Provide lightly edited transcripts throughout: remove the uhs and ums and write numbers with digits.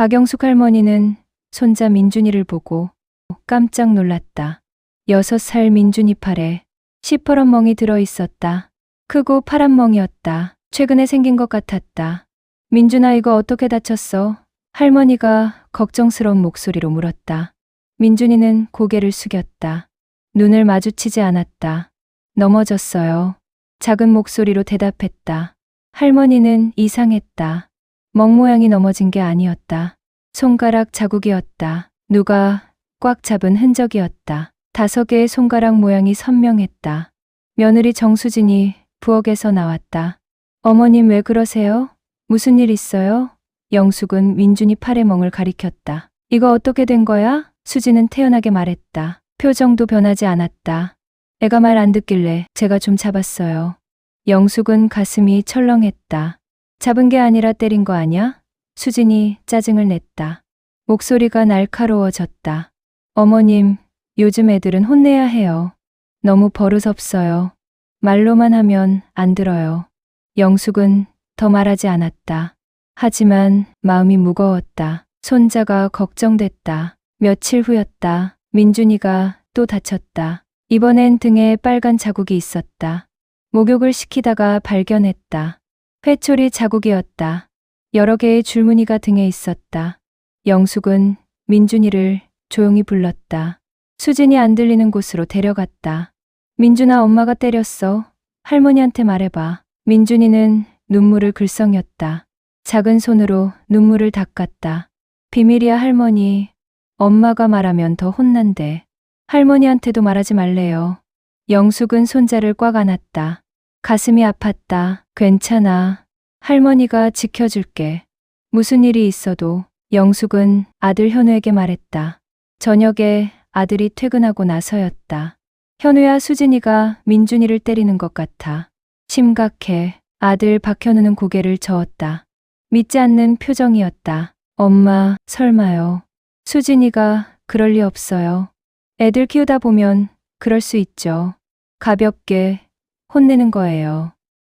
박영숙 할머니는 손자 민준이를 보고 깜짝 놀랐다. 6살 민준이 팔에 시퍼런 멍이 들어 있었다. 크고 파란 멍이었다. 최근에 생긴 것 같았다. 민준아, 이거 어떻게 다쳤어? 할머니가 걱정스러운 목소리로 물었다. 민준이는 고개를 숙였다. 눈을 마주치지 않았다. 넘어졌어요. 작은 목소리로 대답했다. 할머니는 이상했다. 멍 모양이 넘어진 게 아니었다. 손가락 자국이었다. 누가 꽉 잡은 흔적이었다. 5개의 손가락 모양이 선명했다. 며느리 정수진이 부엌에서 나왔다. 어머님, 왜 그러세요? 무슨 일 있어요? 영숙은 민준이 팔의 멍을 가리켰다. 이거 어떻게 된 거야? 수진은 태연하게 말했다. 표정도 변하지 않았다. 애가 말 안 듣길래 제가 좀 잡았어요. 영숙은 가슴이 철렁했다. 잡은 게 아니라 때린 거 아냐? 수진이 짜증을 냈다. 목소리가 날카로워졌다. 어머님, 요즘 애들은 혼내야 해요. 너무 버릇없어요. 말로만 하면 안 들어요. 영숙은 더 말하지 않았다. 하지만 마음이 무거웠다. 손자가 걱정됐다. 며칠 후였다. 민준이가 또 다쳤다. 이번엔 등에 빨간 자국이 있었다. 목욕을 시키다가 발견했다. 회초리 자국이었다. 여러 개의 줄무늬가 등에 있었다. 영숙은 민준이를 조용히 불렀다. 수진이 안 들리는 곳으로 데려갔다. 민준아, 엄마가 때렸어. 할머니한테 말해봐. 민준이는 눈물을 글썽였다. 작은 손으로 눈물을 닦았다. 비밀이야, 할머니. 엄마가 말하면 더 혼난대. 할머니한테도 말하지 말래요. 영숙은 손자를 꽉 안았다. 가슴이 아팠다. 괜찮아. 할머니가 지켜줄게. 무슨 일이 있어도. 영숙은 아들 현우에게 말했다. 저녁에 아들이 퇴근하고 나서였다. 현우야, 수진이가 민준이를 때리는 것 같아. 심각해. 아들 박현우는 고개를 저었다. 믿지 않는 표정이었다. 엄마, 설마요. 수진이가 그럴 리 없어요. 애들 키우다 보면 그럴 수 있죠. 가볍게 혼내는 거예요.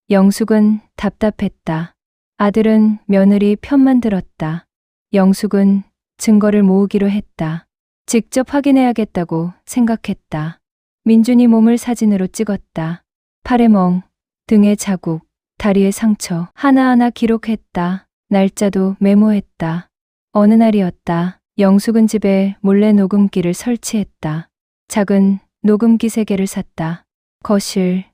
영숙은 답답했다. 아들은 며느리 편만 들었다. 영숙은 증거를 모으기로 했다. 직접 확인해야겠다고 생각했다. 민준이 몸을 사진으로 찍었다. 팔의 멍, 등의 자국, 다리의 상처 하나하나 기록했다. 날짜도 메모했다. 어느 날이었다. 영숙은 집에 몰래 녹음기를 설치했다. 작은 녹음기 3개를 샀다. 거실,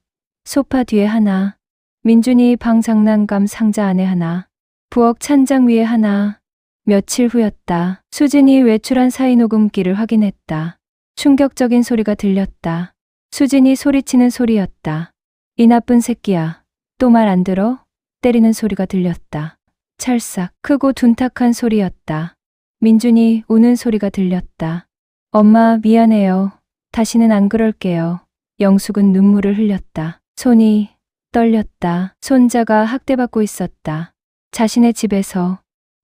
소파 뒤에 하나, 민준이 방 장난감 상자 안에 하나, 부엌 찬장 위에 하나. 며칠 후였다. 수진이 외출한 사이 녹음기를 확인했다. 충격적인 소리가 들렸다. 수진이 소리치는 소리였다. 이 나쁜 새끼야. 또 말 안 들어? 때리는 소리가 들렸다. 찰싹 크고 둔탁한 소리였다. 민준이 우는 소리가 들렸다. 엄마, 미안해요. 다시는 안 그럴게요. 영숙은 눈물을 흘렸다. 손이 떨렸다. 손자가 학대받고 있었다. 자신의 집에서.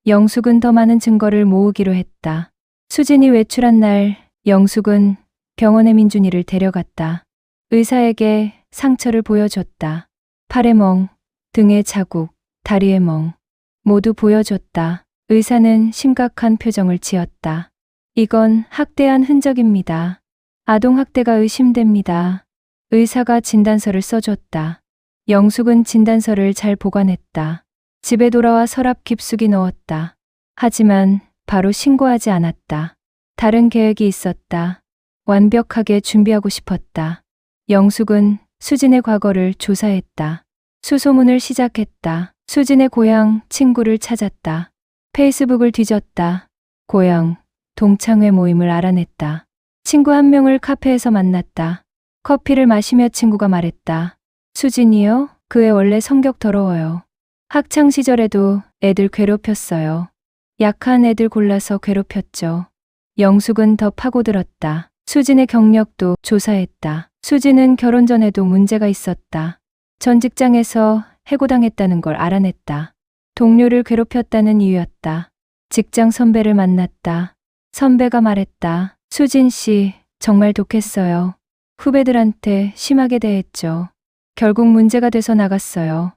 영숙은 더 많은 증거를 모으기로 했다. 수진이 외출한 날, 영숙은 병원에 민준이를 데려갔다. 의사에게 상처를 보여줬다. 팔의 멍, 등의 자국, 다리의 멍. 모두 보여줬다. 의사는 심각한 표정을 지었다. 이건 학대한 흔적입니다. 아동학대가 의심됩니다. 의사가 진단서를 써줬다. 영숙은 진단서를 잘 보관했다. 집에 돌아와 서랍 깊숙이 넣었다. 하지만 바로 신고하지 않았다. 다른 계획이 있었다. 완벽하게 준비하고 싶었다. 영숙은 수진의 과거를 조사했다. 수소문을 시작했다. 수진의 고향 친구를 찾았다. 페이스북을 뒤졌다. 고향, 동창회 모임을 알아냈다. 친구 한 명을 카페에서 만났다. 커피를 마시며 친구가 말했다. 수진이요? 그 애 원래 성격 더러워요. 학창 시절에도 애들 괴롭혔어요. 약한 애들 골라서 괴롭혔죠. 영숙은 더 파고들었다. 수진의 경력도 조사했다. 수진은 결혼 전에도 문제가 있었다. 전 직장에서 해고당했다는 걸 알아냈다. 동료를 괴롭혔다는 이유였다. 직장 선배를 만났다. 선배가 말했다. 수진 씨, 정말 독했어요. 후배들한테 심하게 대했죠. 결국 문제가 돼서 나갔어요.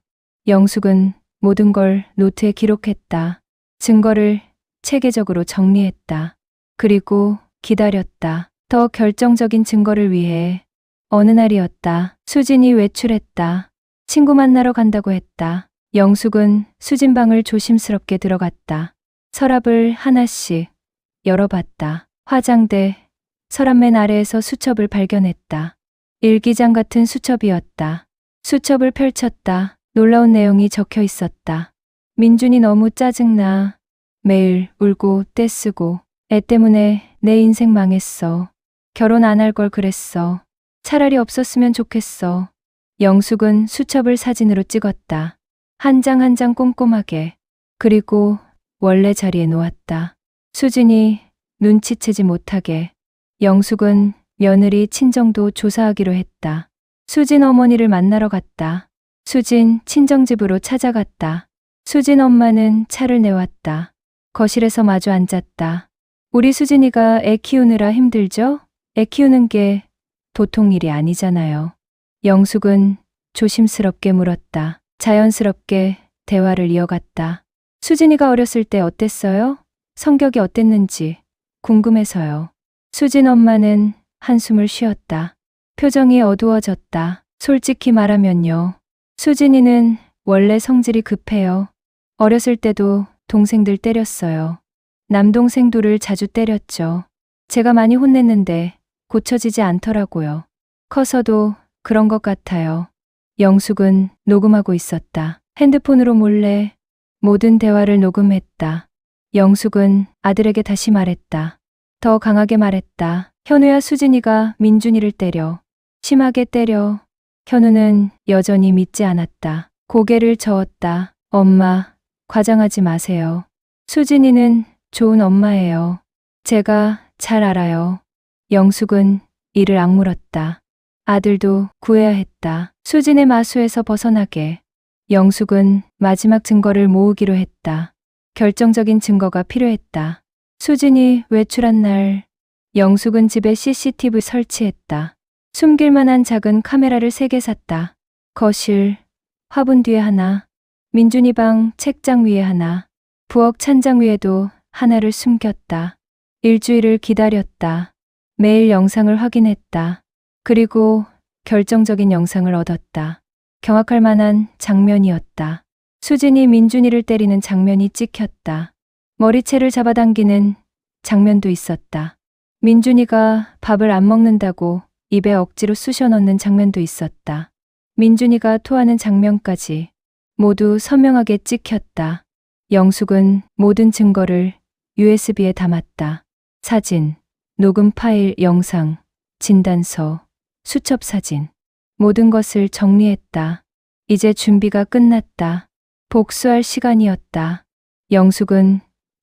영숙은 모든 걸 노트에 기록했다. 증거를 체계적으로 정리했다. 그리고 기다렸다. 더 결정적인 증거를 위해. 어느 날이었다. 수진이 외출했다. 친구 만나러 간다고 했다. 영숙은 수진 방을 조심스럽게 들어갔다. 서랍을 하나씩 열어봤다. 화장대, 서랍맨 아래에서 수첩을 발견했다. 일기장 같은 수첩이었다. 수첩을 펼쳤다. 놀라운 내용이 적혀 있었다. 민준이 너무 짜증나. 매일 울고 떼쓰고. 애 때문에 내 인생 망했어. 결혼 안 할 걸 그랬어. 차라리 없었으면 좋겠어. 영숙은 수첩을 사진으로 찍었다. 한 장 한 장 꼼꼼하게. 그리고 원래 자리에 놓았다. 수진이 눈치채지 못하게. 영숙은 며느리 친정도 조사하기로 했다. 수진 어머니를 만나러 갔다. 수진 친정집으로 찾아갔다. 수진 엄마는 차를 내왔다. 거실에서 마주 앉았다. 우리 수진이가 애 키우느라 힘들죠? 애 키우는 게 보통 일이 아니잖아요. 영숙은 조심스럽게 물었다. 자연스럽게 대화를 이어갔다. 수진이가 어렸을 때 어땠어요? 성격이 어땠는지 궁금해서요. 수진 엄마는 한숨을 쉬었다. 표정이 어두워졌다. 솔직히 말하면요. 수진이는 원래 성질이 급해요. 어렸을 때도 동생들 때렸어요. 남동생 둘을 자주 때렸죠. 제가 많이 혼냈는데 고쳐지지 않더라고요. 커서도 그런 것 같아요. 영숙은 녹음하고 있었다. 핸드폰으로 몰래 모든 대화를 녹음했다. 영숙은 아들에게 다시 말했다. 더 강하게 말했다. 현우야, 수진이가 민준이를 때려. 심하게 때려. 현우는 여전히 믿지 않았다. 고개를 저었다. 엄마, 과장하지 마세요. 수진이는 좋은 엄마예요. 제가 잘 알아요. 영숙은 이를 악물었다. 아들도 구해야 했다. 수진의 마수에서 벗어나게. 영숙은 마지막 증거를 모으기로 했다. 결정적인 증거가 필요했다. 수진이 외출한 날, 영숙은 집에 CCTV 설치했다. 숨길 만한 작은 카메라를 3개 샀다. 거실, 화분 뒤에 하나, 민준이 방 책장 위에 하나, 부엌 찬장 위에도 하나를 숨겼다. 일주일을 기다렸다. 매일 영상을 확인했다. 그리고 결정적인 영상을 얻었다. 경악할 만한 장면이었다. 수진이 민준이를 때리는 장면이 찍혔다. 머리채를 잡아당기는 장면도 있었다. 민준이가 밥을 안 먹는다고 입에 억지로 쑤셔 넣는 장면도 있었다. 민준이가 토하는 장면까지 모두 선명하게 찍혔다. 영숙은 모든 증거를 USB에 담았다. 사진, 녹음 파일, 영상, 진단서, 수첩 사진. 모든 것을 정리했다. 이제 준비가 끝났다. 복수할 시간이었다. 영숙은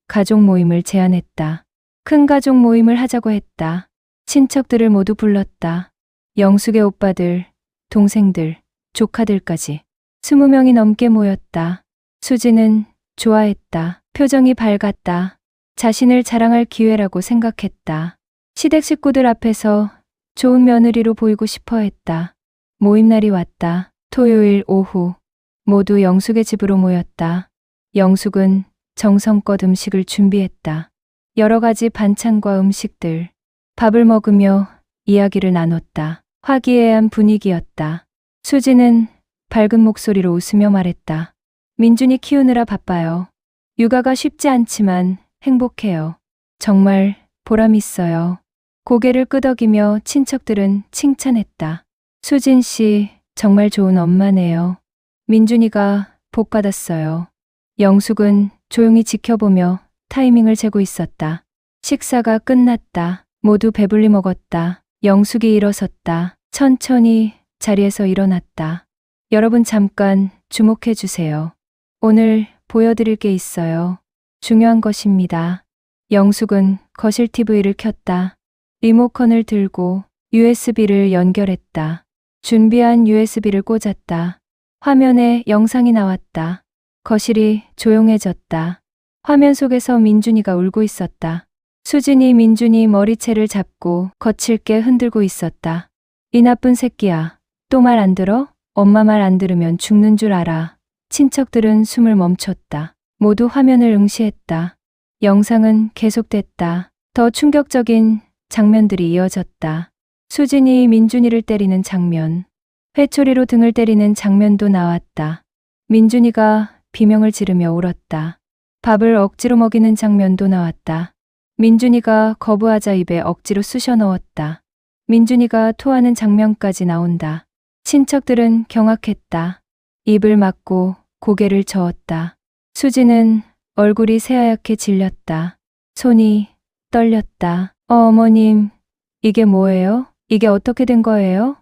가족 모임을 제안했다. 큰 가족 모임을 하자고 했다. 친척들을 모두 불렀다. 영숙의 오빠들, 동생들, 조카들까지 20명이 넘게 모였다. 수지는 좋아했다. 표정이 밝았다. 자신을 자랑할 기회라고 생각했다. 시댁 식구들 앞에서 좋은 며느리로 보이고 싶어 했다. 모임날이 왔다. 토요일 오후 모두 영숙의 집으로 모였다. 영숙은 정성껏 음식을 준비했다. 여러 가지 반찬과 음식들. 밥을 먹으며 이야기를 나눴다. 화기애애한 분위기였다. 수지는 밝은 목소리로 웃으며 말했다. 민준이 키우느라 바빠요. 육아가 쉽지 않지만 행복해요. 정말 보람 있어요. 고개를 끄덕이며 친척들은 칭찬했다. 수진 씨 정말 좋은 엄마네요. 민준이가 복 받았어요. 영숙은 조용히 지켜보며 타이밍을 재고 있었다. 식사가 끝났다. 모두 배불리 먹었다. 영숙이 일어섰다. 천천히 자리에서 일어났다. 여러분 잠깐 주목해 주세요. 오늘 보여드릴 게 있어요. 중요한 것입니다. 영숙은 거실 TV를 켰다. 리모컨을 들고 USB를 연결했다. 준비한 USB를 꽂았다. 화면에 영상이 나왔다. 거실이 조용해졌다. 화면 속에서 민준이가 울고 있었다. 수진이 민준이 머리채를 잡고 거칠게 흔들고 있었다. 이 나쁜 새끼야. 또 말 안 들어? 엄마 말 안 들으면 죽는 줄 알아. 친척들은 숨을 멈췄다. 모두 화면을 응시했다. 영상은 계속됐다. 더 충격적인 장면들이 이어졌다. 수진이 민준이를 때리는 장면, 회초리로 등을 때리는 장면도 나왔다. 민준이가 비명을 지르며 울었다. 밥을 억지로 먹이는 장면도 나왔다. 민준이가 거부하자 입에 억지로 쑤셔 넣었다. 민준이가 토하는 장면까지 나온다. 친척들은 경악했다. 입을 막고 고개를 저었다. 수지는 얼굴이 새하얗게 질렸다. 손이 떨렸다. 어머님, 이게 뭐예요? 이게 어떻게 된 거예요?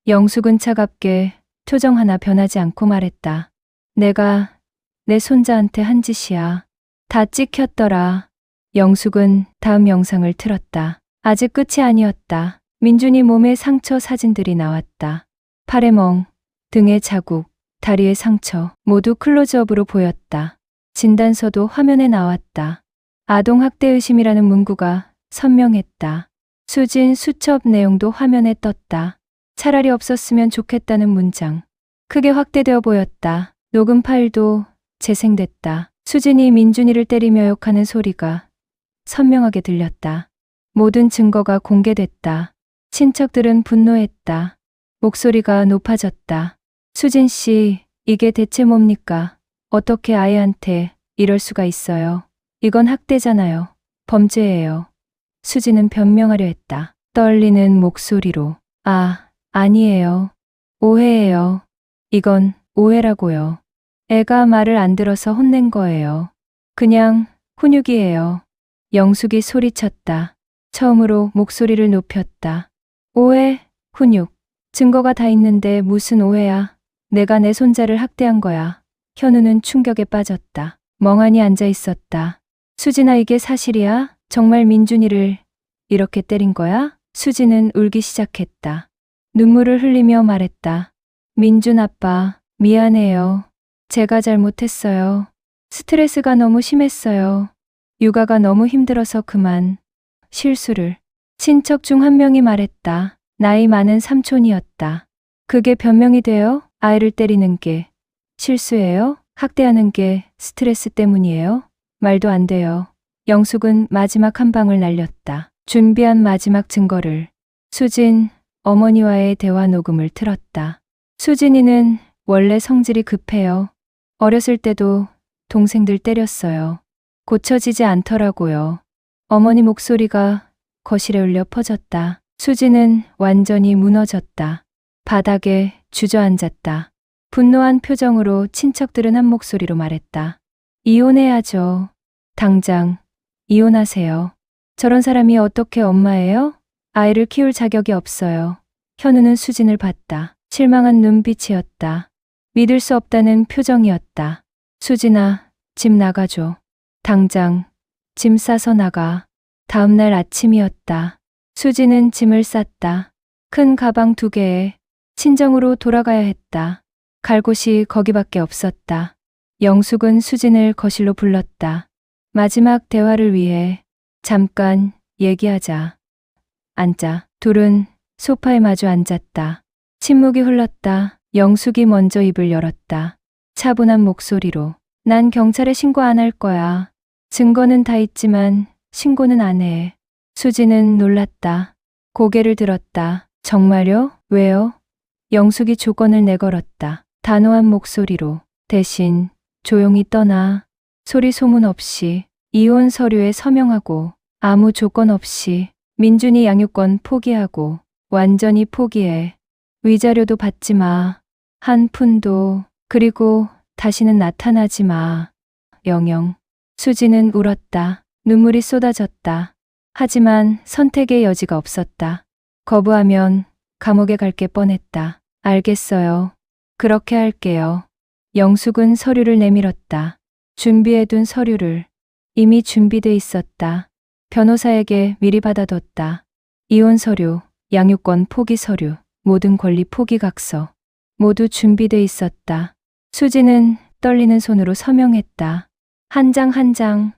영숙은 차갑게 표정 하나 변하지 않고 말했다. 내가 내 손자한테 한 짓이야. 다 찍혔더라. 영숙은 다음 영상을 틀었다. 아직 끝이 아니었다. 민준이 몸에 상처 사진들이 나왔다. 팔에 멍, 등에 자국, 다리에 상처, 모두 클로즈업으로 보였다. 진단서도 화면에 나왔다. 아동학대 의심이라는 문구가 선명했다. 수진 수첩 내용도 화면에 떴다. 차라리 없었으면 좋겠다는 문장. 크게 확대되어 보였다. 녹음 파일도 재생됐다. 수진이 민준이를 때리며 욕하는 소리가 선명하게 들렸다. 모든 증거가 공개됐다. 친척들은 분노했다. 목소리가 높아졌다. 수진 씨, 이게 대체 뭡니까? 어떻게 아이한테 이럴 수가 있어요? 이건 학대잖아요. 범죄예요. 수진은 변명하려 했다. 떨리는 목소리로. 아니에요. 오해예요. 이건 오해라고요. 애가 말을 안 들어서 혼낸 거예요. 그냥 훈육이에요. 영숙이 소리쳤다. 처음으로 목소리를 높였다. 오해, 훈육. 증거가 다 있는데 무슨 오해야. 내가 내 손자를 학대한 거야. 현우는 충격에 빠졌다. 멍하니 앉아 있었다. 수진아, 이게 사실이야? 정말 민준이를 이렇게 때린 거야? 수진은 울기 시작했다. 눈물을 흘리며 말했다. 민준 아빠, 미안해요. 제가 잘못했어요. 스트레스가 너무 심했어요. 육아가 너무 힘들어서 그만. 실수를. 친척 중 한 명이 말했다. 나이 많은 삼촌이었다. 그게 변명이 돼요? 아이를 때리는 게 실수예요? 학대하는 게 스트레스 때문이에요? 말도 안 돼요. 영숙은 마지막 한 방을 날렸다. 준비한 마지막 증거를. 수진, 어머니와의 대화 녹음을 틀었다. 수진이는 원래 성질이 급해요. 어렸을 때도 동생들 때렸어요. 고쳐지지 않더라고요. 어머니 목소리가 거실에 울려 퍼졌다. 수진은 완전히 무너졌다. 바닥에 주저앉았다. 분노한 표정으로 친척들은 한 목소리로 말했다. 이혼해야죠. 당장 이혼하세요. 저런 사람이 어떻게 엄마예요? 아이를 키울 자격이 없어요. 현우는 수진을 봤다. 실망한 눈빛이었다. 믿을 수 없다는 표정이었다. 수진아, 집 나가줘. 당장 짐 싸서 나가. 다음 날 아침이었다. 수진은 짐을 쌌다. 큰 가방 2개에 친정으로 돌아가야 했다. 갈 곳이 거기밖에 없었다. 영숙은 수진을 거실로 불렀다. 마지막 대화를 위해 잠깐 얘기하자. 앉자. 둘은 소파에 마주 앉았다. 침묵이 흘렀다. 영숙이 먼저 입을 열었다. 차분한 목소리로. 난 경찰에 신고 안 할 거야. 증거는 다 있지만 신고는 안 해. 수진은 놀랐다. 고개를 들었다. 정말요? 왜요? 영숙이 조건을 내걸었다. 단호한 목소리로. 대신 조용히 떠나. 소리 소문 없이. 이혼 서류에 서명하고. 아무 조건 없이. 민준이 양육권 포기하고. 완전히 포기해. 위자료도 받지 마. 한 푼도. 그리고 다시는 나타나지 마. 영영. 수지는 울었다. 눈물이 쏟아졌다. 하지만 선택의 여지가 없었다. 거부하면 감옥에 갈 게 뻔했다. 알겠어요. 그렇게 할게요. 영숙은 서류를 내밀었다. 준비해둔 서류를. 이미 준비돼 있었다. 변호사에게 미리 받아뒀다. 이혼 서류, 양육권 포기 서류, 모든 권리 포기 각서. 모두 준비돼 있었다. 수지는 떨리는 손으로 서명했다. 한 장 한 장.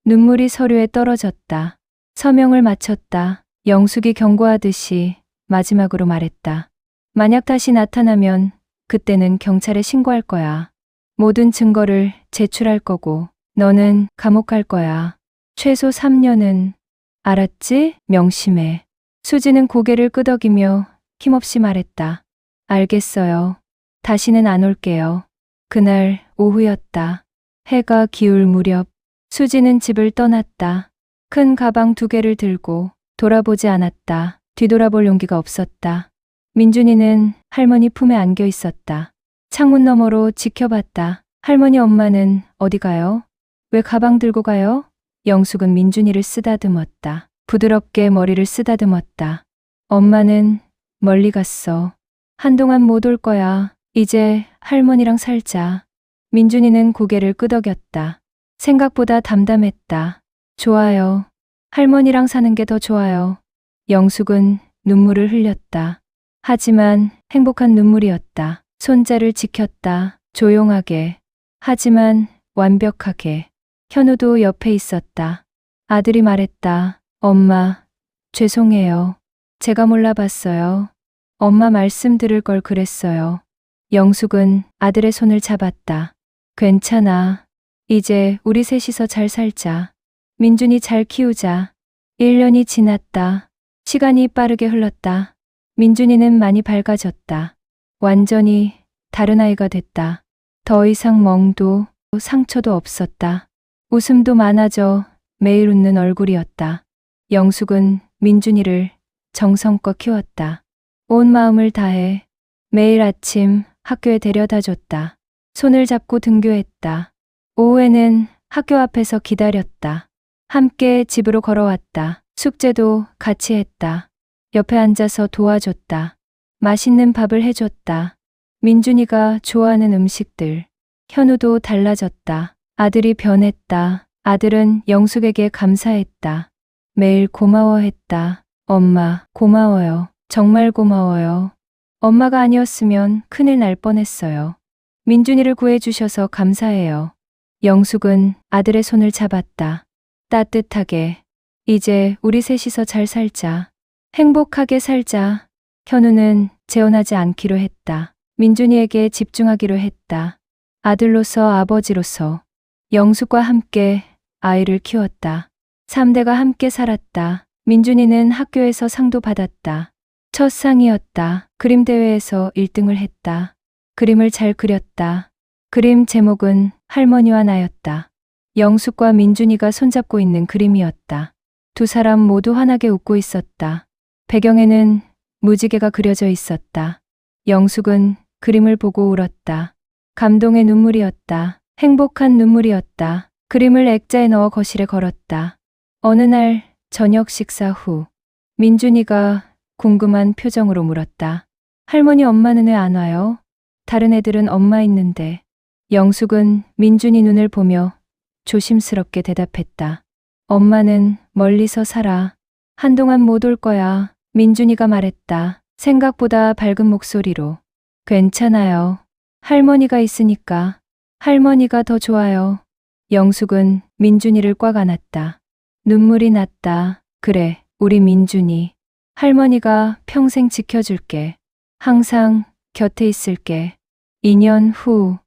눈물이 서류에 떨어졌다. 서명을 마쳤다. 영숙이 경고하듯이 마지막으로 말했다. 만약 다시 나타나면 그때는 경찰에 신고할 거야. 모든 증거를 제출할 거고 너는 감옥 갈 거야. 최소 3년은. 알았지? 명심해. 수지는 고개를 끄덕이며 힘없이 말했다. 알겠어요. 다시는 안 올게요. 그날 오후였다. 해가 기울 무렵 수지는 집을 떠났다. 큰 가방 2개를 들고 돌아보지 않았다. 뒤돌아볼 용기가 없었다. 민준이는 할머니 품에 안겨 있었다. 창문 너머로 지켜봤다. 할머니 엄마는 어디 가요? 왜 가방 들고 가요? 영숙은 민준이를 쓰다듬었다. 부드럽게 머리를 쓰다듬었다. 엄마는 멀리 갔어. 한동안 못 올 거야. 이제 할머니랑 살자. 민준이는 고개를 끄덕였다. 생각보다 담담했다. 좋아요. 할머니랑 사는 게 더 좋아요. 영숙은 눈물을 흘렸다. 하지만 행복한 눈물이었다. 손자를 지켰다. 조용하게. 하지만 완벽하게. 현우도 옆에 있었다. 아들이 말했다. 엄마, 죄송해요. 제가 몰라봤어요. 엄마 말씀 들을 걸 그랬어요. 영숙은 아들의 손을 잡았다. 괜찮아. 이제 우리 셋이서 잘 살자. 민준이 잘 키우자. 1년이 지났다. 시간이 빠르게 흘렀다. 민준이는 많이 밝아졌다. 완전히 다른 아이가 됐다. 더 이상 멍도 상처도 없었다. 웃음도 많아져 매일 웃는 얼굴이었다. 영숙은 민준이를 정성껏 키웠다. 온 마음을 다해 매일 아침 학교에 데려다 줬다. 손을 잡고 등교했다. 오후에는 학교 앞에서 기다렸다. 함께 집으로 걸어왔다. 숙제도 같이 했다. 옆에 앉아서 도와줬다. 맛있는 밥을 해줬다. 민준이가 좋아하는 음식들. 현우도 달라졌다. 아들이 변했다. 아들은 영숙에게 감사했다. 매일 고마워했다. 엄마, 고마워요. 정말 고마워요. 엄마가 아니었으면 큰일 날 뻔했어요. 민준이를 구해주셔서 감사해요. 영숙은 아들의 손을 잡았다. 따뜻하게. 이제 우리 셋이서 잘 살자. 행복하게 살자. 현우는 재혼하지 않기로 했다. 민준이에게 집중하기로 했다. 아들로서 아버지로서 영숙과 함께 아이를 키웠다. 3대가 함께 살았다. 민준이는 학교에서 상도 받았다. 첫 상이었다. 그림 대회에서 1등을 했다. 그림을 잘 그렸다. 그림 제목은 할머니와 나였다. 영숙과 민준이가 손잡고 있는 그림이었다. 두 사람 모두 환하게 웃고 있었다. 배경에는 무지개가 그려져 있었다. 영숙은 그림을 보고 울었다. 감동의 눈물이었다. 행복한 눈물이었다. 그림을 액자에 넣어 거실에 걸었다. 어느 날 저녁 식사 후 민준이가 궁금한 표정으로 물었다. 할머니 엄마는 왜 안 와요? 다른 애들은 엄마 있는데. 영숙은 민준이 눈을 보며 조심스럽게 대답했다. 엄마는 멀리서 살아. 한동안 못 올 거야. 민준이가 말했다. 생각보다 밝은 목소리로. 괜찮아요. 할머니가 있으니까. 할머니가 더 좋아요. 영숙은 민준이를 꽉 안았다. 눈물이 났다. 그래, 우리 민준이. 할머니가 평생 지켜줄게. 항상 곁에 있을게. 2년 후,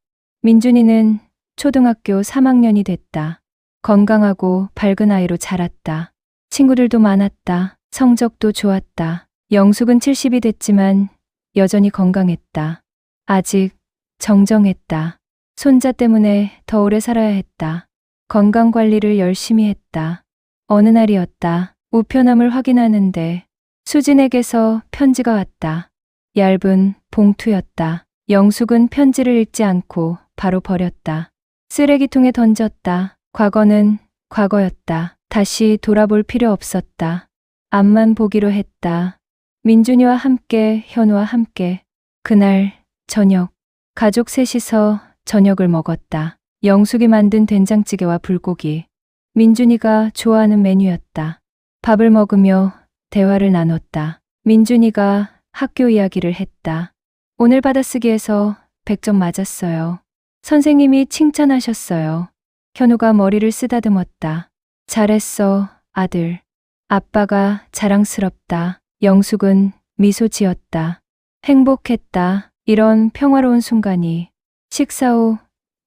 민준이는 초등학교 3학년이 됐다. 건강하고 밝은 아이로 자랐다. 친구들도 많았다. 성적도 좋았다. 영숙은 70이 됐지만 여전히 건강했다. 아직 정정했다. 손자 때문에 더 오래 살아야 했다. 건강 관리를 열심히 했다. 어느 날이었다. 우편함을 확인하는데 수진에게서 편지가 왔다. 얇은 봉투였다. 영숙은 편지를 읽지 않고 바로 버렸다. 쓰레기통에 던졌다. 과거는 과거였다. 다시 돌아볼 필요 없었다. 앞만 보기로 했다. 민준이와 함께, 현우와 함께. 그날 저녁, 가족 셋이서 저녁을 먹었다. 영숙이 만든 된장찌개와 불고기. 민준이가 좋아하는 메뉴였다. 밥을 먹으며 대화를 나눴다. 민준이가 학교 이야기를 했다. 오늘 받아쓰기에서 100점 맞았어요. 선생님이 칭찬하셨어요. 현우가 머리를 쓰다듬었다. 잘했어, 아들. 아빠가 자랑스럽다. 영숙은 미소 지었다. 행복했다. 이런 평화로운 순간이. 식사 후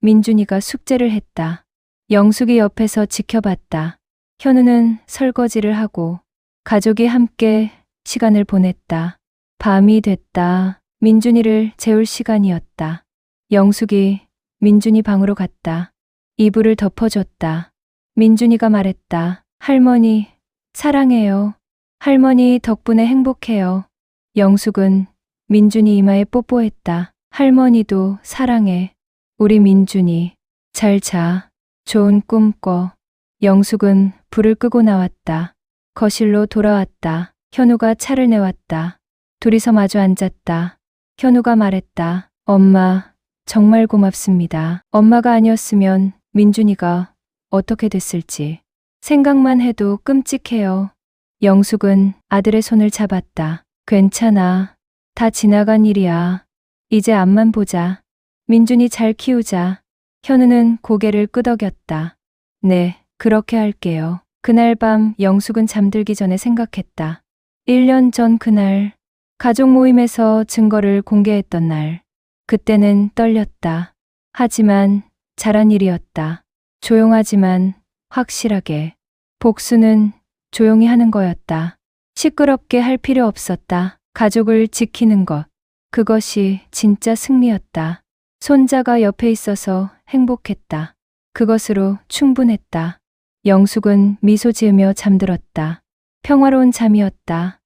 민준이가 숙제를 했다. 영숙이 옆에서 지켜봤다. 현우는 설거지를 하고 가족이 함께 시간을 보냈다. 밤이 됐다. 민준이를 재울 시간이었다. 영숙이 민준이 방으로 갔다. 이불을 덮어줬다. 민준이가 말했다. 할머니, 사랑해요. 할머니 덕분에 행복해요. 영숙은 민준이 이마에 뽀뽀했다. 할머니도 사랑해. 우리 민준이. 잘 자. 좋은 꿈 꿔. 영숙은 불을 끄고 나왔다. 거실로 돌아왔다. 현우가 차를 내왔다. 둘이서 마주 앉았다. 현우가 말했다. 엄마, 정말 고맙습니다. 엄마가 아니었으면 민준이가 어떻게 됐을지 생각만 해도 끔찍해요. 영숙은 아들의 손을 잡았다. 괜찮아. 다 지나간 일이야. 이제 앞만 보자. 민준이 잘 키우자. 현우는 고개를 끄덕였다. 네, 그렇게 할게요. 그날 밤 영숙은 잠들기 전에 생각했다. 1년 전 그날, 가족 모임에서 증거를 공개했던 날. 그때는 떨렸다. 하지만 잘한 일이었다. 조용하지만 확실하게. 복수는 조용히 하는 거였다. 시끄럽게 할 필요 없었다. 가족을 지키는 것. 그것이 진짜 승리였다. 손자가 옆에 있어서 행복했다. 그것으로 충분했다. 영숙은 미소 지으며 잠들었다. 평화로운 잠이었다.